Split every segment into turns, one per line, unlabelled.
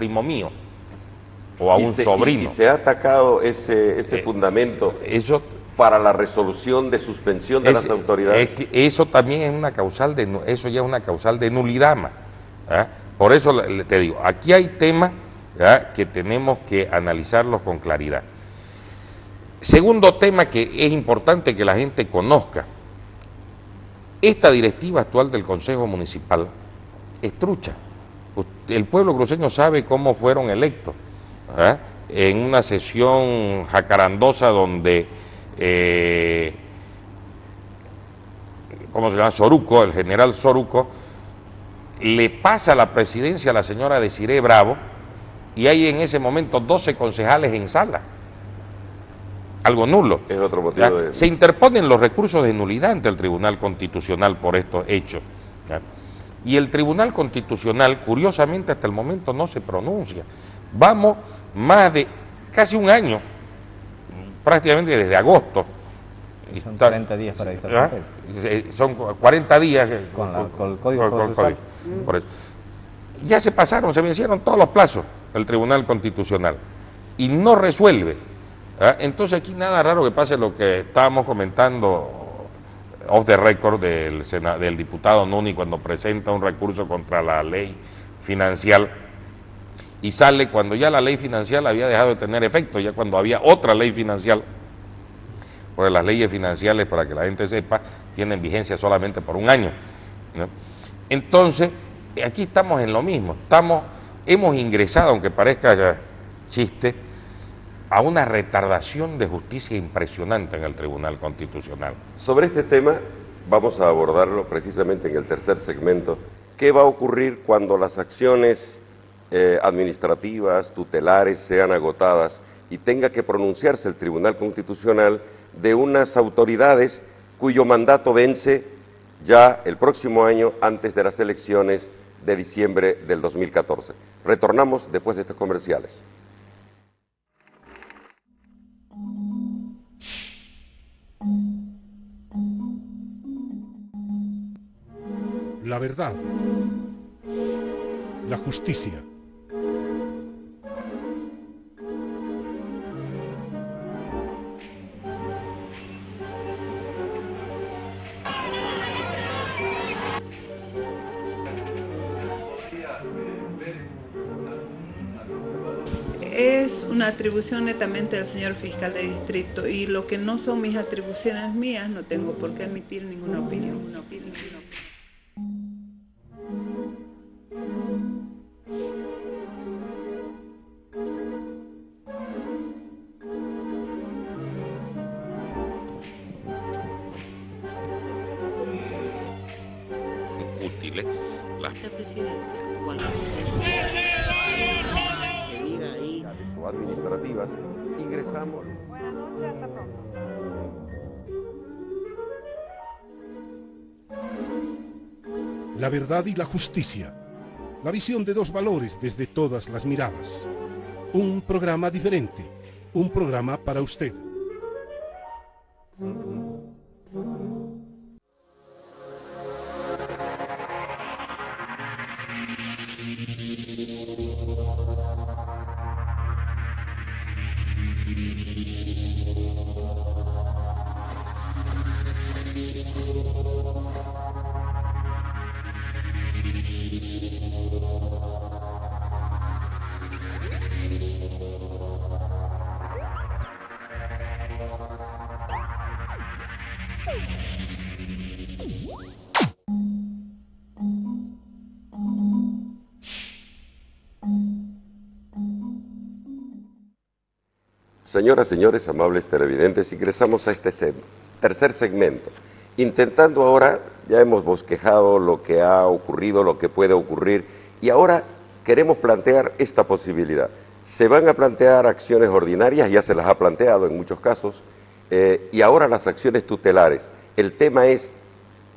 primo mío o a un sobrino.
Y se ha atacado ese fundamento
Eso
para la resolución de suspensión de las autoridades.
Eso también es una causal eso ya es una causal de nulidad más. Por eso te digo, aquí hay temas que tenemos que analizarlos con claridad. Segundo tema que es importante que la gente conozca: esta directiva actual del Consejo Municipal es trucha. El pueblo cruceño sabe cómo fueron electos, en una sesión jacarandosa donde ¿cómo se llama? Soruco, el general Soruco, le pasa la presidencia a la señora Desiree Bravo, y hay en ese momento 12 concejales en sala. Algo nulo.
Es otro motivo de...
Se interponen los recursos de nulidad ante el Tribunal Constitucional por estos hechos. Y el Tribunal Constitucional, curiosamente, hasta el momento no se pronuncia. Vamos más de casi un año, prácticamente desde agosto.
Son 40 días para dictar.
Son 40 días
con el Código Procesal.
Por eso. Ya se vencieron todos los plazos del Tribunal Constitucional y no resuelve. Entonces aquí nada raro que pase lo que estábamos comentando off the record del diputado Nuni cuando presenta un recurso contra la ley financiera, y sale cuando ya la ley financiera había dejado de tener efecto, ya cuando había otra ley financiera, porque las leyes financieras, para que la gente sepa, tienen vigencia solamente por un año, ¿no? Entonces, aquí estamos en lo mismo, hemos ingresado, aunque parezca ya chiste, a una retardación de justicia impresionante en el Tribunal Constitucional.
Sobre este tema vamos a abordarlo precisamente en el tercer segmento. ¿Qué va a ocurrir cuando las acciones administrativas, tutelares, sean agotadas y tenga que pronunciarse el Tribunal Constitucional de unas autoridades cuyo mandato vence ya el próximo año antes de las elecciones de diciembre del 2014? Retornamos después de estos comerciales.
La verdad, la justicia.
Es una atribución netamente del señor fiscal de distrito, y lo que no son mis atribuciones mías no tengo por qué emitir ninguna opinión.
Útiles las
o administrativas, ingresamos.
Buenas noches, hasta pronto.
La verdad y la justicia. La visión de dos valores desde todas las miradas. Un programa diferente. Un programa para usted.
Señoras, señores, amables televidentes, ingresamos a este tercer segmento, intentando ahora, ya hemos bosquejado lo que ha ocurrido, lo que puede ocurrir, y ahora queremos plantear esta posibilidad. Se van a plantear acciones ordinarias, ya se las ha planteado en muchos casos, y ahora las acciones tutelares. El tema es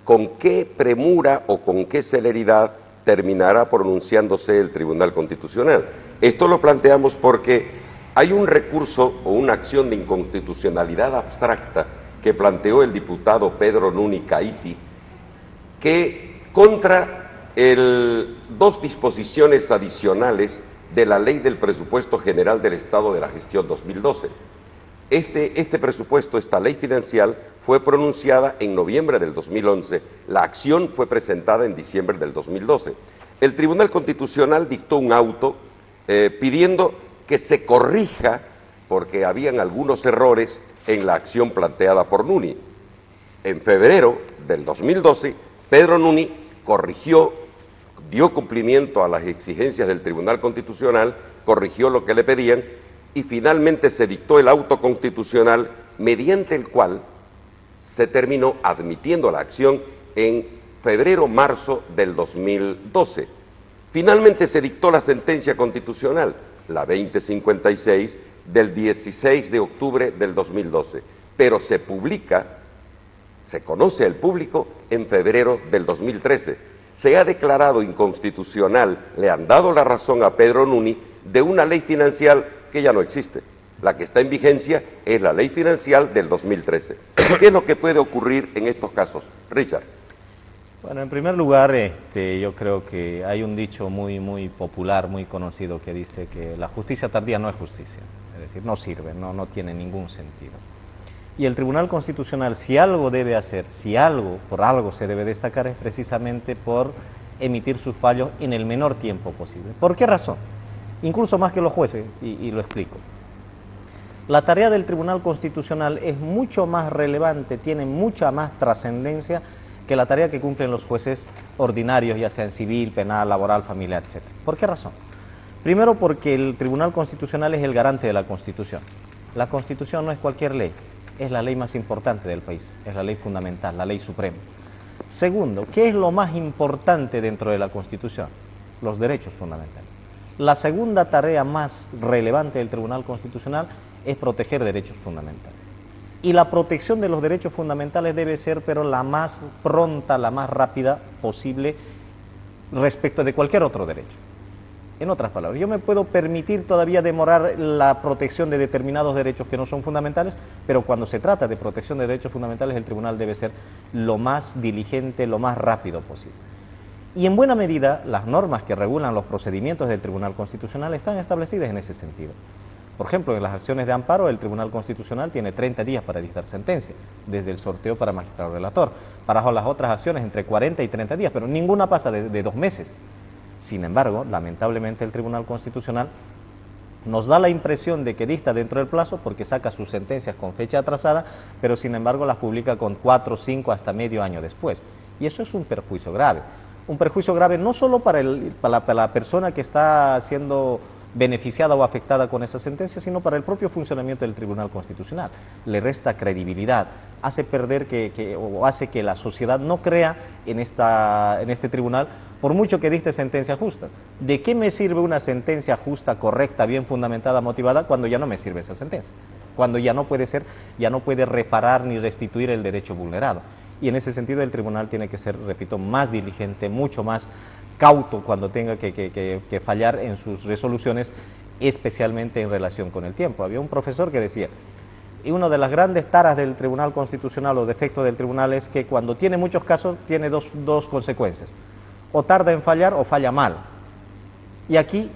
con qué premura o con qué celeridad terminará pronunciándose el Tribunal Constitucional. Esto lo planteamos porque hay un recurso o una acción de inconstitucionalidad abstracta que planteó el diputado Pedro Nuni Caiti, que contra dos disposiciones adicionales de la Ley del Presupuesto General del Estado de la Gestión 2012. Este presupuesto, esta ley financiera, fue pronunciada en noviembre del 2011, la acción fue presentada en diciembre del 2012. El Tribunal Constitucional dictó un auto pidiendo que se corrija, porque habían algunos errores en la acción planteada por Nuni. En febrero del 2012, Pedro Nuni corrigió, dio cumplimiento a las exigencias del Tribunal Constitucional, corrigió lo que le pedían y finalmente se dictó el auto constitucional mediante el cual se terminó admitiendo la acción en febrero-marzo del 2012. Finalmente se dictó la sentencia constitucional, la 2056, del 16 de octubre del 2012, pero se publica, se conoce al público en febrero del 2013. Se ha declarado inconstitucional, le han dado la razón a Pedro Nuni de una ley financiera que ya no existe. La que está en vigencia es la ley financiera del 2013. ¿Qué es lo que puede ocurrir en estos casos? Richard.
Bueno, en primer lugar, yo creo que hay un dicho muy popular, muy conocido, que dice que la justicia tardía no es justicia, es decir, no sirve, no tiene ningún sentido. Y el Tribunal Constitucional, si algo debe hacer, por algo se debe destacar, es precisamente por emitir sus fallos en el menor tiempo posible. ¿Por qué razón? Incluso más que los jueces, y lo explico. La tarea del Tribunal Constitucional es mucho más relevante, tiene mucha más trascendencia que la tarea que cumplen los jueces ordinarios, ya sea en civil, penal, laboral, familiar, etc. ¿Por qué razón? Primero, porque el Tribunal Constitucional es el garante de la Constitución. La Constitución no es cualquier ley, es la ley más importante del país, es la ley fundamental, la ley suprema. Segundo, ¿qué es lo más importante dentro de la Constitución? Los derechos fundamentales. La segunda tarea más relevante del Tribunal Constitucional es proteger derechos fundamentales. Y la protección de los derechos fundamentales debe ser, pero la más pronta, la más rápida posible respecto de cualquier otro derecho. En otras palabras, yo me puedo permitir todavía demorar la protección de determinados derechos que no son fundamentales, pero cuando se trata de protección de derechos fundamentales, el tribunal debe ser lo más diligente, lo más rápido posible. Y en buena medida, las normas que regulan los procedimientos del Tribunal Constitucional están establecidas en ese sentido. Por ejemplo, en las acciones de amparo, el Tribunal Constitucional tiene 30 días para dictar sentencia, desde el sorteo para magistrado relator. Para las otras acciones, entre 40 y 30 días, pero ninguna pasa de 2 meses. Sin embargo, lamentablemente el Tribunal Constitucional nos da la impresión de que dicta dentro del plazo porque saca sus sentencias con fecha atrasada, pero sin embargo las publica con 4, 5, hasta medio año después. Y eso es un perjuicio grave. Un perjuicio grave no solo para la persona que está siendo beneficiada o afectada con esa sentencia, sino para el propio funcionamiento del Tribunal Constitucional. Le resta credibilidad, hace perder o hace que la sociedad no crea en este tribunal, por mucho que dicte sentencia justa. ¿De qué me sirve una sentencia justa, correcta, bien fundamentada, motivada, cuando ya no me sirve esa sentencia? Cuando ya no puede reparar ni restituir el derecho vulnerado. Y en ese sentido el tribunal tiene que ser, repito, más diligente, mucho más cauto cuando tenga que fallar en sus resoluciones, especialmente en relación con el tiempo. Había un profesor que decía, y una de las grandes taras del Tribunal Constitucional o defectos del tribunal es que cuando tiene muchos casos tiene dos consecuencias: o tarda en fallar o falla mal. Y aquí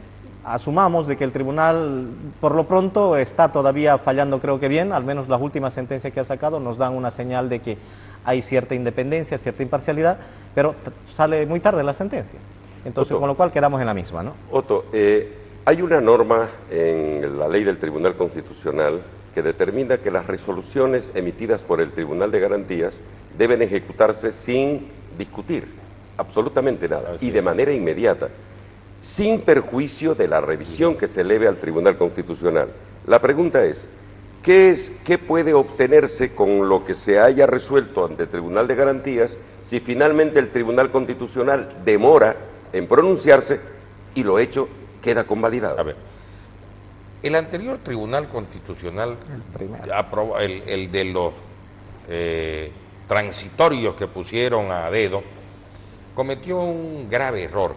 asumamos de que el tribunal por lo pronto está todavía fallando, creo que bien, al menos las últimas sentencias que ha sacado nos dan una señal de que hay cierta independencia, cierta imparcialidad, pero sale muy tarde la sentencia. Entonces, Otto, con lo cual quedamos en la misma, ¿no?
Otto, hay una norma en la ley del Tribunal Constitucional que determina que las resoluciones emitidas por el Tribunal de Garantías deben ejecutarse sin discutir absolutamente nada y de manera inmediata, sin perjuicio de la revisión que se eleve al Tribunal Constitucional. La pregunta es, ¿qué puede obtenerse con lo que se haya resuelto ante el Tribunal de Garantías si finalmente el Tribunal Constitucional demora en pronunciarse y lo hecho queda convalidado?
A ver, el anterior Tribunal Constitucional aprobó el de los transitorios que pusieron a dedo, cometió un grave error,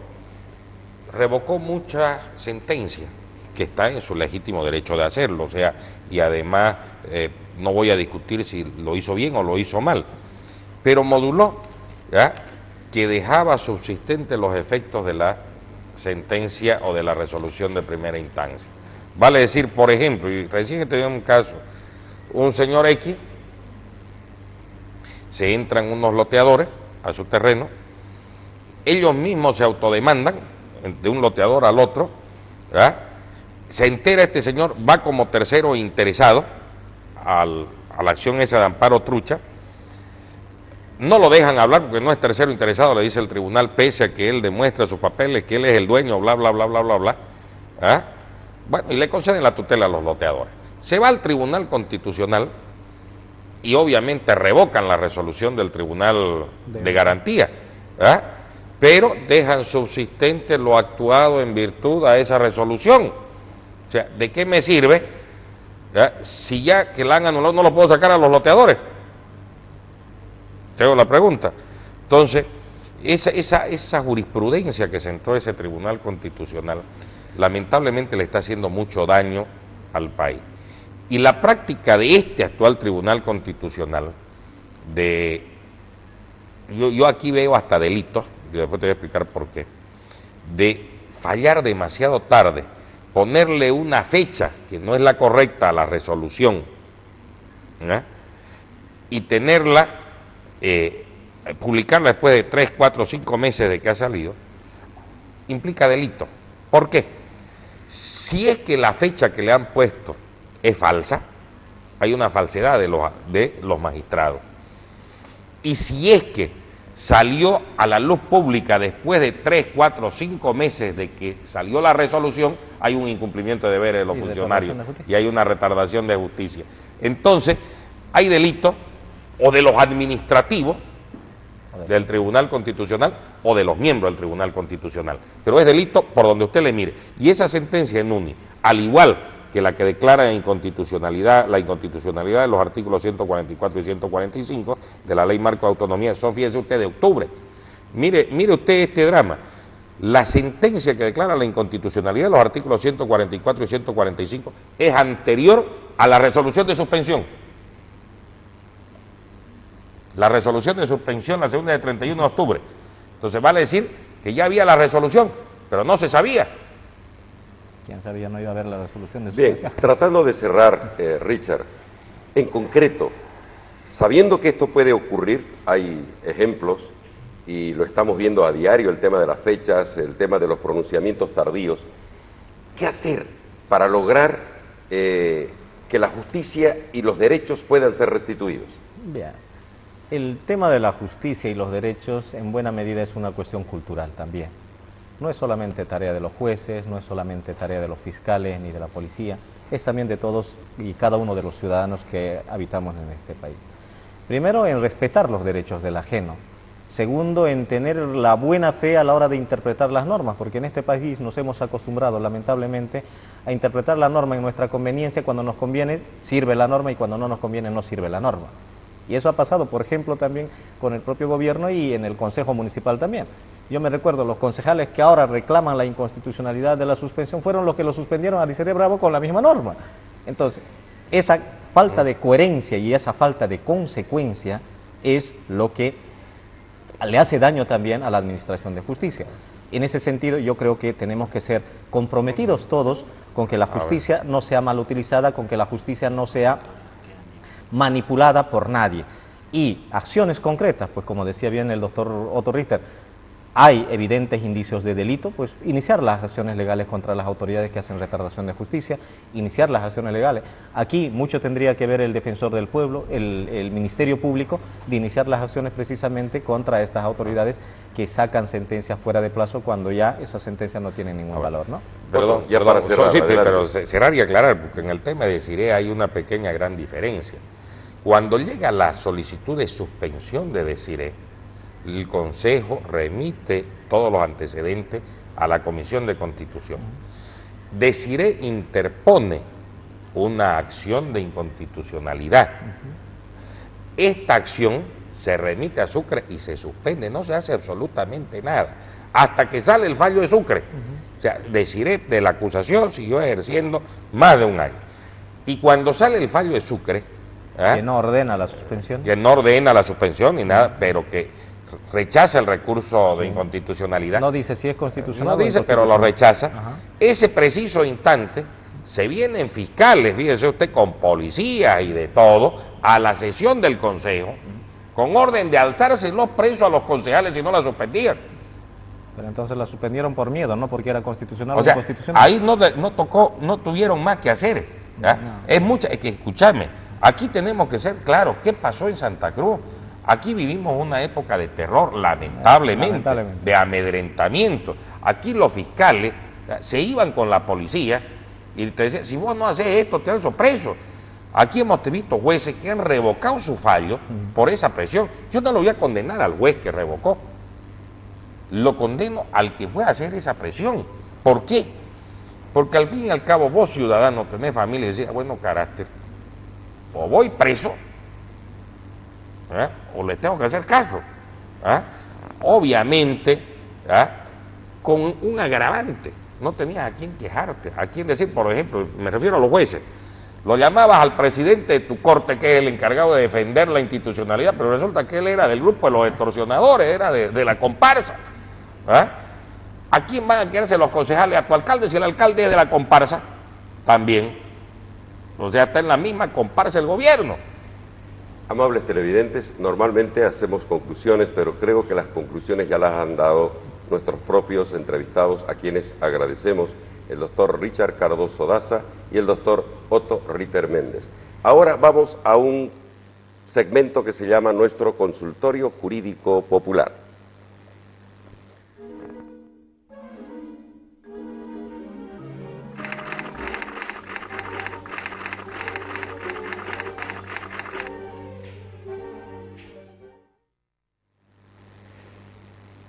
revocó muchas sentencias que está en su legítimo derecho de hacerlo, o sea, y además no voy a discutir si lo hizo bien o lo hizo mal, pero moduló, ¿ya?, que dejaba subsistentes los efectos de la sentencia o de la resolución de primera instancia. Vale decir, por ejemplo, y recién he tenido un caso, un señor X, se entran unos loteadores a su terreno, ellos mismos se autodemandan de un loteador al otro, ¿verdad? Se entera este señor, va como tercero interesado a la acción esa de amparo trucha, no lo dejan hablar porque no es tercero interesado, le dice el tribunal, pese a que él demuestra sus papeles, que él es el dueño, bla, bla, bla, bla, bla, bla. ¿Ah? Bueno, y le conceden la tutela a los loteadores. Se va al Tribunal Constitucional y obviamente revocan la resolución del Tribunal de Garantía, ¿ah? Pero dejan subsistente lo actuado en virtud a esa resolución. O sea, ¿de qué me sirve? ¿Ah? Si ya que la han anulado no lo puedo sacar a los loteadores. Tengo la pregunta. Entonces, esa jurisprudencia que sentó ese Tribunal Constitucional, lamentablemente le está haciendo mucho daño al país. Y la práctica de este actual Tribunal Constitucional, yo aquí veo hasta delitos, y después te voy a explicar por qué, de fallar demasiado tarde, ponerle una fecha que no es la correcta a la resolución, ¿eh? Y tenerla, publicarla después de 3, 4, 5 meses de que ha salido, implica delito. ¿Por qué? Si es que la fecha que le han puesto es falsa, hay una falsedad de los magistrados. Y si es que salió a la luz pública después de 3, 4, 5 meses de que salió la resolución, hay un incumplimiento de deberes de los funcionarios y hay una retardación de justicia. Entonces, hay delitos o de los administrativos del Tribunal Constitucional o de los miembros del Tribunal Constitucional, pero es delito por donde usted le mire. Y esa sentencia en UNI, al igual que la que declara la inconstitucionalidad de los artículos 144 y 145 de la Ley Marco de Autonomía, son, fíjese usted, de octubre. Mire usted este drama. La sentencia que declara la inconstitucionalidad de los artículos 144 y 145 es anterior a la resolución de suspensión. La resolución de suspensión, la segunda de 31 de octubre. Entonces vale decir que ya había la resolución, pero no se sabía.
¿Quién sabía no iba a haber la resolución de
suspensión? Bien, tratando de cerrar, Richard, en concreto, sabiendo que esto puede ocurrir, hay ejemplos, y lo estamos viendo a diario, el tema de las fechas, el tema de los pronunciamientos tardíos. ¿Qué hacer para lograr que la justicia y los derechos puedan ser restituidos?
Bien. El tema de la justicia y los derechos en buena medida es una cuestión cultural también. No es solamente tarea de los jueces, no es solamente tarea de los fiscales ni de la policía, es también de todos y cada uno de los ciudadanos que habitamos en este país. Primero, en respetar los derechos del ajeno. Segundo, en tener la buena fe a la hora de interpretar las normas, porque en este país nos hemos acostumbrado, lamentablemente, a interpretar la norma en nuestra conveniencia. Cuando nos conviene, sirve la norma, y cuando no nos conviene, no sirve la norma. Y eso ha pasado, por ejemplo, también con el propio gobierno y en el Consejo Municipal también. Yo me recuerdo, los concejales que ahora reclaman la inconstitucionalidad de la suspensión fueron los que lo suspendieron a Alicerio Bravo con la misma norma. Entonces, esa falta de coherencia y esa falta de consecuencia es lo que le hace daño también a la administración de justicia. En ese sentido, yo creo que tenemos que ser comprometidos todos con que la justicia no sea mal utilizada, con que la justicia no sea manipulada por nadie. Y acciones concretas, pues como decía bien el doctor Otto Richter, hay evidentes indicios de delito, pues iniciar las acciones legales contra las autoridades que hacen retardación de justicia, iniciar las acciones legales. Aquí mucho tendría que ver el defensor del pueblo, el Ministerio Público, de iniciar las acciones precisamente contra estas autoridades que sacan sentencias fuera de plazo cuando ya esas sentencias no tienen ningún valor, ¿no?
Perdón, ya para cerrar.
Sí, pero cerrar y aclarar, porque en el tema de Desiree hay una pequeña gran diferencia. Cuando llega la solicitud de suspensión de Desiree, el Consejo remite todos los antecedentes a la Comisión de Constitución. Desiree interpone una acción de inconstitucionalidad. Esta acción se remite a Sucre y se suspende, no se hace absolutamente nada, hasta que sale el fallo de Sucre. O sea, Desiree de la acusación siguió ejerciendo más de un año. Y cuando sale el fallo de Sucre,
que no ordena la suspensión.
Que no ordena la suspensión ni nada, pero rechaza el recurso de inconstitucionalidad.
No dice si es constitucional
No
o
dice, pero lo
inconstitucional.
rechaza.
Ajá.
Ese preciso instante se vienen fiscales, fíjese usted, con policías y de todo, a la sesión del Consejo, con orden de alzarse los presos a los concejales si no la suspendían.
Pero entonces la suspendieron por miedo, no porque era constitucional
O
o
sea,
inconstitucional.
ahí no tuvieron más que hacer. ¿ya?
No.
Es que escuchadme, aquí tenemos que ser claros, ¿qué pasó en Santa Cruz? Aquí vivimos una época de terror, lamentablemente, de amedrentamiento. Aquí los fiscales se iban con la policía y te decían, si vos no haces esto, te alzo preso. Aquí hemos visto jueces que han revocado su fallo por esa presión. Yo no lo voy a condenar al juez que revocó, lo condeno al que fue a hacer esa presión. ¿Por qué? Porque al fin y al cabo vos, ciudadano, tenés familia y decís, bueno, carácter, o voy preso, o le tengo que hacer caso. Obviamente, con un agravante, no tenías a quién quejarte, a quién decir, por ejemplo, me refiero a los jueces, lo llamabas al presidente de tu corte, que es el encargado de defender la institucionalidad, pero resulta que él era del grupo de los extorsionadores, era de la comparsa. ¿A quién van a quedarse los concejales? ¿A tu alcalde? Si el alcalde es de la comparsa, también. O sea, está en la misma comparsa el gobierno.
Amables televidentes, normalmente hacemos conclusiones, pero creo que las conclusiones ya las han dado nuestros propios entrevistados, a quienes agradecemos, el doctor Richard Cardoso Daza y el doctor Otto Ritter Méndez. Ahora vamos a un segmento que se llama nuestro consultorio jurídico popular.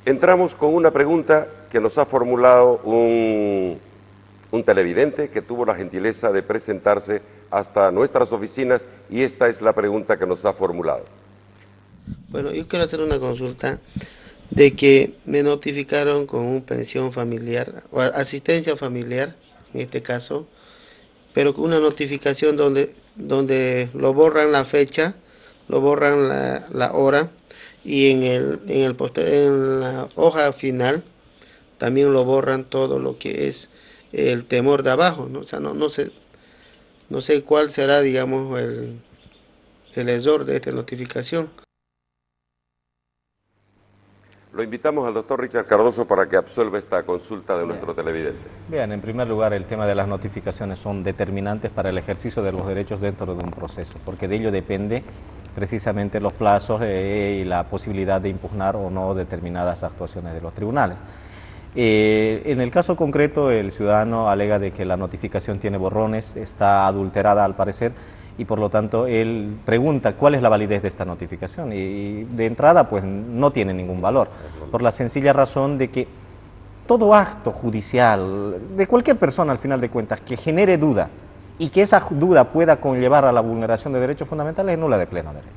Entramos con una pregunta que nos ha formulado un televidente que tuvo la gentileza de presentarse hasta nuestras oficinas, y esta es la pregunta que nos ha formulado.
Bueno, yo quiero hacer una consulta de que me notificaron con un pensión familiar o asistencia familiar, en este caso, pero con una notificación donde lo borran la fecha, lo borran la hora, y en la hoja final también lo borran todo lo que es el temor de abajo, ¿no? O sea, no sé cuál será, digamos, el error de esta notificación.
Lo invitamos al doctor Richard Cardoso para que absuelva esta consulta de nuestro televidente.
Bien, en primer lugar, el tema de las notificaciones son determinantes para el ejercicio de los derechos dentro de un proceso, porque de ello depende precisamente los plazos y la posibilidad de impugnar o no determinadas actuaciones de los tribunales. En el caso concreto, el ciudadano alega de que la notificación tiene borrones, está adulterada al parecer, y por lo tanto él pregunta cuál es la validez de esta notificación, y de entrada pues no tiene ningún valor, por la sencilla razón de que todo acto judicial de cualquier persona, al final de cuentas, que genere duda y que esa duda pueda conllevar a la vulneración de derechos fundamentales, es nula de pleno derecho.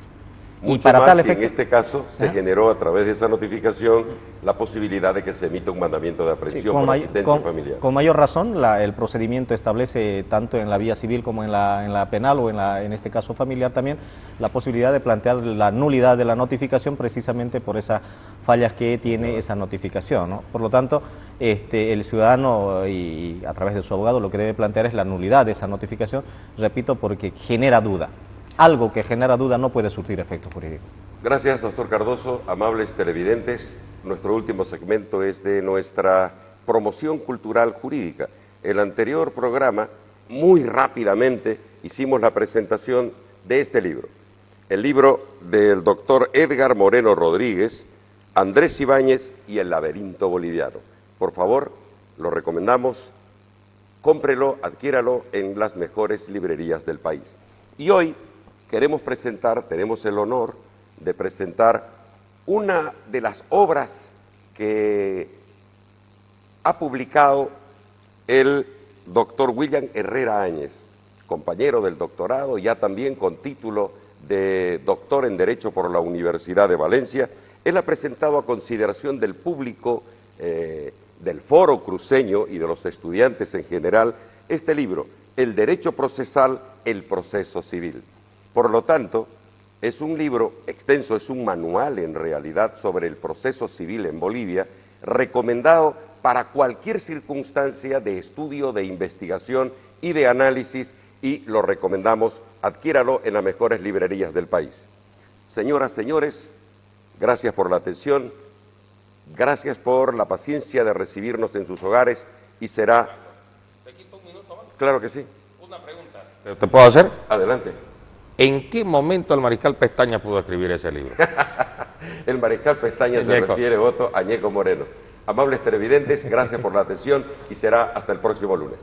Mucho
y para
más
tal
si
efecto,
en este caso se generó a través de esa notificación la posibilidad de que se emita un mandamiento de aprehensión por asistencia familiar.
Con mayor razón, el procedimiento establece tanto en la vía civil como en la penal, o en este caso familiar también, la posibilidad de plantear la nulidad de la notificación precisamente por esas fallas que tiene esa notificación, ¿no? Por lo tanto, el ciudadano, y a través de su abogado, lo que debe plantear es la nulidad de esa notificación, repito, porque genera duda. Algo que genera duda no puede surtir efecto jurídico.
Gracias, doctor Cardoso. Amables televidentes, nuestro último segmento es de nuestra promoción cultural jurídica. El anterior programa, muy rápidamente, hicimos la presentación de este libro. El libro del doctor Edgar Moreno Rodríguez, Andrés Ibáñez y el laberinto boliviano. Por favor, lo recomendamos, cómprelo, adquiéralo en las mejores librerías del país. Y hoy tenemos el honor de presentar una de las obras que ha publicado el doctor William Herrera Áñez, compañero del doctorado, ya también con título de doctor en Derecho por la Universidad de Valencia. Él ha presentado a consideración del público del foro cruceño y de los estudiantes en general este libro, El Derecho Procesal, el Proceso Civil. Por lo tanto, Es un libro extenso, es un manual en realidad sobre el proceso civil en Bolivia, recomendado para cualquier circunstancia de estudio, de investigación y de análisis, y lo recomendamos, adquiéralo en las mejores librerías del país. Señoras, señores, gracias por la atención, gracias por la paciencia de recibirnos en sus hogares, y será...
¿Te quito un minuto más?
Claro que sí.
Una pregunta. ¿Te puedo hacer?
Adelante.
¿En qué momento el mariscal Pestaña pudo escribir ese libro?
El mariscal Pestaña se
Ñeco.
refiere, Otto, a Ñeco Moreno. Amables televidentes, gracias por la atención y será hasta el próximo lunes.